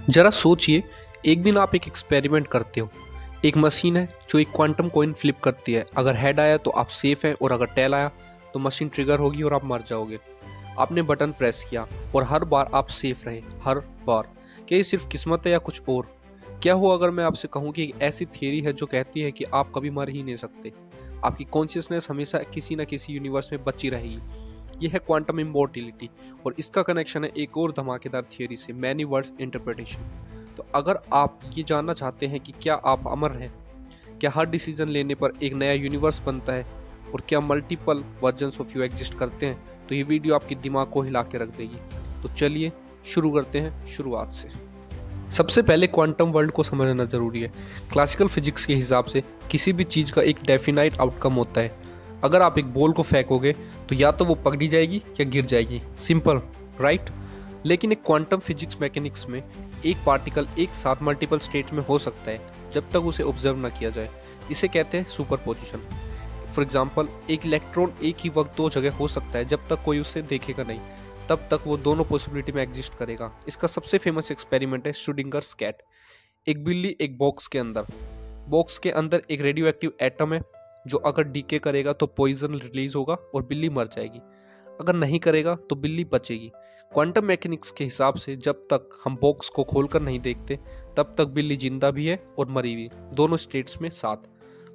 जरा सोचिए, एक दिन आप एक एक्सपेरिमेंट करते हो। एक मशीन है जो एक क्वांटम कॉइन फ्लिप करती है। अगर हेड आया तो आप सेफ हैं, और अगर टेल आया तो मशीन ट्रिगर होगी और आप मर जाओगे। आपने बटन प्रेस किया और हर बार आप सेफ रहे, हर बार। क्या ये सिर्फ किस्मत है या कुछ और? क्या हो अगर मैं आपसे कहूँ कि एक ऐसी थियरी है जो कहती है कि आप कभी मर ही नहीं सकते, आपकी कॉन्शियसनेस हमेशा किसी न किसी यूनिवर्स में बची रहेगी। यह है क्वांटम इमॉर्टिलिटी, और इसका कनेक्शन है एक और धमाकेदार थियरी से, मैनी वर्ल्ड्स इंटरप्रिटेशन। तो अगर आप ये जानना चाहते हैं कि क्या आप अमर हैं, क्या हर डिसीजन लेने पर एक नया यूनिवर्स बनता है, और क्या multiple versions of you exist करते हैं, तो ये वीडियो आपके दिमाग को हिला के रख देगी। तो चलिए शुरू करते हैं शुरुआत से। सबसे पहले क्वांटम वर्ल्ड को समझना जरूरी है। क्लासिकल फिजिक्स के हिसाब से किसी भी चीज़ का एक डेफिनाइट आउटकम होता है। अगर आप एक बॉल को फेंकोगे तो या तो वो पकड़ी जाएगी या गिर जाएगी, सिंपल, राइट? लेकिन एक क्वांटम फिजिक्स मैकेनिक्स में एक पार्टिकल एक साथ मल्टीपल स्टेट्स में हो सकता है जब तक उसे ऑब्जर्व ना किया जाए। इसे कहते हैं सुपरपोजिशन। फॉर एग्जाम्पल, एक इलेक्ट्रॉन एक ही वक्त दो जगह हो सकता है जब तक कोई उसे देखेगा नहीं, तब तक वो दोनों पॉसिबिलिटी में एग्जिस्ट करेगा। इसका सबसे फेमस एक्सपेरिमेंट है श्रोडिंगर्स कैट। एक बिल्ली एक बॉक्स के अंदर एक रेडियो एक्टिव एटम है जो अगर डीके करेगा तो पॉइजन रिलीज होगा और बिल्ली मर जाएगी। अगर नहीं करेगा तो बिल्ली बचेगी। क्वांटम मैकेनिक्स के हिसाब से जब तक हम बॉक्स को खोलकर नहीं देखते तब तक बिल्ली जिंदा भी है और मरी भी, दोनों स्टेट्स में साथ।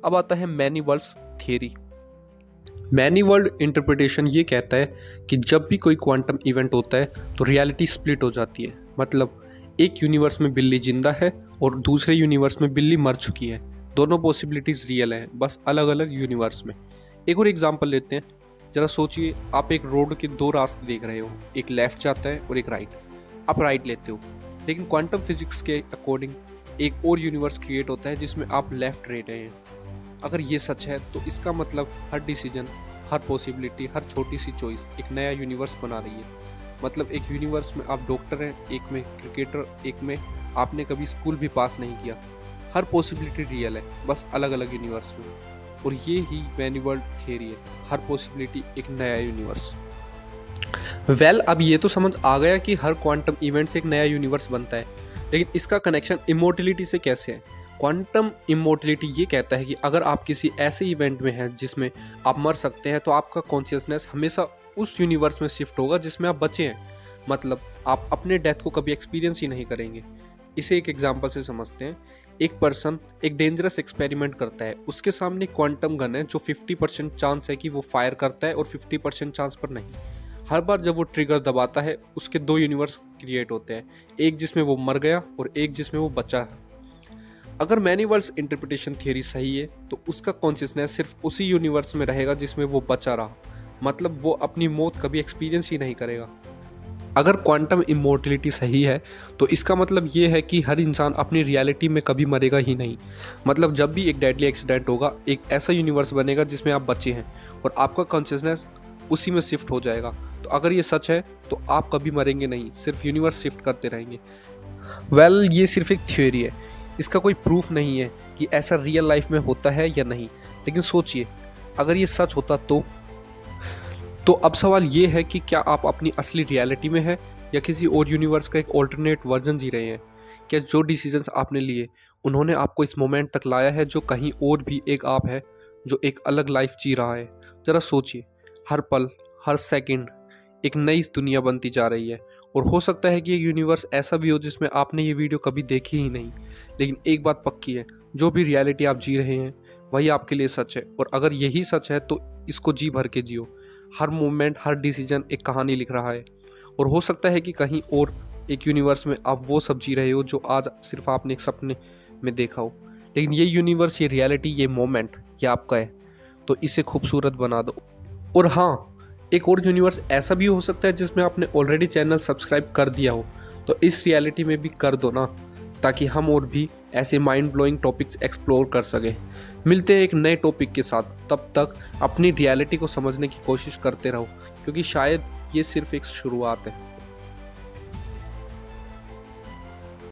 अब आता है many worlds theory. Many world interpretation ये कहता है कि जब भी कोई क्वांटम इवेंट होता है तो रियलिटी स्प्लिट हो जाती है। मतलब एक यूनिवर्स में बिल्ली जिंदा है और दूसरे यूनिवर्स में बिल्ली मर चुकी है। दोनों पॉसिबिलिटीज रियल हैं, बस अलग अलग यूनिवर्स में। एक और एग्जांपल लेते हैं। जरा सोचिए, आप एक रोड के दो रास्ते देख रहे हो, एक लेफ्ट जाता है और एक राइट। आप राइट लेते हो, लेकिन क्वांटम फिजिक्स के अकॉर्डिंग एक और यूनिवर्स क्रिएट होता है जिसमें आप लेफ्ट ले रहे हैं। अगर ये सच है तो इसका मतलब हर डिसीजन, हर पॉसिबिलिटी, हर छोटी सी चॉइस एक नया यूनिवर्स बना रही है। मतलब एक यूनिवर्स में आप डॉक्टर हैं, एक में क्रिकेटर, एक में आपने कभी स्कूल भी पास नहीं किया। हर पॉसिबिलिटी रियल है, बस अलग अलग यूनिवर्स में। और ये ही मैनी वर्ल्ड थियरी है, हर पॉसिबिलिटी एक नया यूनिवर्स। अब ये तो समझ आ गया कि हर क्वांटम इवेंट से एक नया यूनिवर्स बनता है, लेकिन इसका कनेक्शन इमॉर्टिलिटी से कैसे है? क्वांटम इमॉर्टिलिटी ये कहता है कि अगर आप किसी ऐसे इवेंट में हैं जिसमें आप मर सकते हैं तो आपका कॉन्शियसनेस हमेशा उस यूनिवर्स में शिफ्ट होगा जिसमें आप बचे हैं। मतलब आप अपने डेथ को कभी एक्सपीरियंस ही नहीं करेंगे। इसे एक एग्जांपल से समझते हैं। एक पर्सन एक डेंजरस एक्सपेरिमेंट करता है। उसके सामने क्वांटम गन है जो 50% चांस है कि वो फायर करता है और 50% चांस पर नहीं। हर बार जब वो ट्रिगर दबाता है उसके दो यूनिवर्स क्रिएट होते हैं, एक जिसमें वो मर गया और एक जिसमें वो बचा। अगर मैनी वर्ल्ड्स इंटरप्रिटेशन थियरी सही है तो उसका कॉन्शियसनेस सिर्फ उसी यूनिवर्स में रहेगा जिसमें वो बचा रहा। मतलब वो अपनी मौत कभी एक्सपीरियंस ही नहीं करेगा। अगर क्वांटम इमॉर्टिलिटी सही है तो इसका मतलब ये है कि हर इंसान अपनी रियलिटी में कभी मरेगा ही नहीं। मतलब जब भी एक डेडली एक्सीडेंट होगा, एक ऐसा यूनिवर्स बनेगा जिसमें आप बचे हैं और आपका कॉन्शियसनेस उसी में शिफ्ट हो जाएगा। तो अगर ये सच है तो आप कभी मरेंगे नहीं, सिर्फ यूनिवर्स शिफ्ट करते रहेंगे। ये सिर्फ एक थ्योरी है, इसका कोई प्रूफ नहीं है कि ऐसा रियल लाइफ में होता है या नहीं। लेकिन सोचिए, अगर ये सच होता तो अब सवाल ये है कि क्या आप अपनी असली रियलिटी में हैं या किसी और यूनिवर्स का एक ऑल्टरनेट वर्जन जी रहे हैं? क्या जो डिसीजंस आपने लिए उन्होंने आपको इस मोमेंट तक लाया है जो कहीं और भी एक आप है जो एक अलग लाइफ जी रहा है? जरा सोचिए, हर पल, हर सेकंड एक नई दुनिया बनती जा रही है। और हो सकता है कि ये यूनिवर्स ऐसा भी हो जिसमें आपने ये वीडियो कभी देखी ही नहीं। लेकिन एक बात पक्की है, जो भी रियलिटी आप जी रहे हैं वही आपके लिए सच है। और अगर यही सच है तो इसको जी भर के जियो। हर मोमेंट, हर डिसीजन एक कहानी लिख रहा है। और हो सकता है कि कहीं और एक यूनिवर्स में आप वो सब जी रहे हो जो आज सिर्फ आपने एक सपने में देखा हो। लेकिन ये यूनिवर्स, ये रियलिटी, ये मोमेंट ये आपका है, तो इसे खूबसूरत बना दो। और हाँ, एक और यूनिवर्स ऐसा भी हो सकता है जिसमें आपने ऑलरेडी चैनल सब्सक्राइब कर दिया हो, तो इस रियलिटी में भी कर दो ना, ताकि हम और भी ऐसे माइंड ब्लोइंग टॉपिक्स एक्सप्लोर कर सकें। मिलते हैं एक नए टॉपिक के साथ, तब तक अपनी रियलिटी को समझने की कोशिश करते रहो, क्योंकि शायद ये सिर्फ एक शुरुआत है।